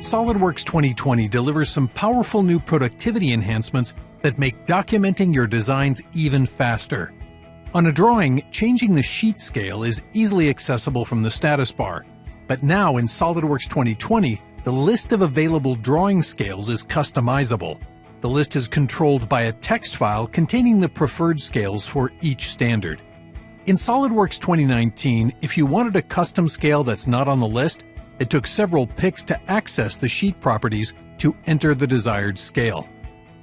SOLIDWORKS 2020 delivers some powerful new productivity enhancements that make documenting your designs even faster. On a drawing, changing the sheet scale is easily accessible from the status bar, but now in SOLIDWORKS 2020, the list of available drawing scales is customizable. The list is controlled by a text file containing the preferred scales for each standard. In SOLIDWORKS 2019, if you wanted a custom scale that's not on the list, it took several picks to access the sheet properties to enter the desired scale.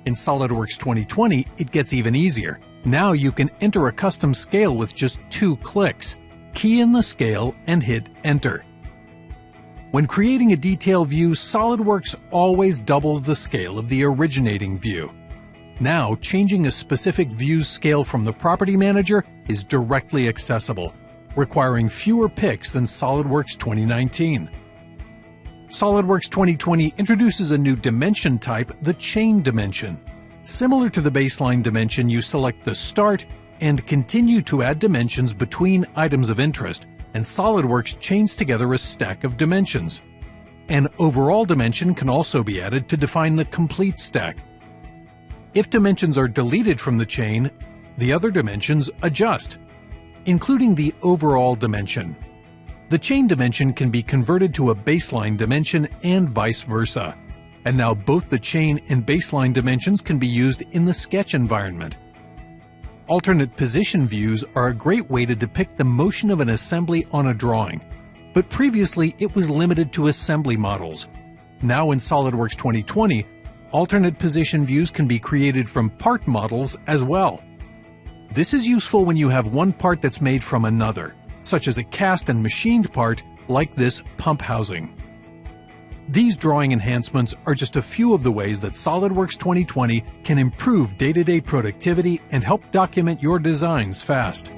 In SOLIDWORKS 2020, it gets even easier. Now you can enter a custom scale with just 2 clicks. Key in the scale and hit Enter. When creating a detail view, SOLIDWORKS always doubles the scale of the originating view. Now, changing a specific view's scale from the Property Manager is directly accessible, requiring fewer picks than SOLIDWORKS 2019. SOLIDWORKS 2020 introduces a new dimension type, the chain dimension. Similar to the baseline dimension, you select the Start and continue to add dimensions between items of interest, and SOLIDWORKS chains together a stack of dimensions. An overall dimension can also be added to define the complete stack. If dimensions are deleted from the chain, the other dimensions adjust, including the overall dimension. The chain dimension can be converted to a baseline dimension and vice versa. And now both the chain and baseline dimensions can be used in the sketch environment. Alternate position views are a great way to depict the motion of an assembly on a drawing, but previously it was limited to assembly models. Now in SOLIDWORKS 2020, alternate position views can be created from part models as well. This is useful when you have one part that's made from another, such as a cast and machined part like this pump housing. These drawing enhancements are just a few of the ways that SOLIDWORKS 2020 can improve day-to-day productivity and help document your designs fast.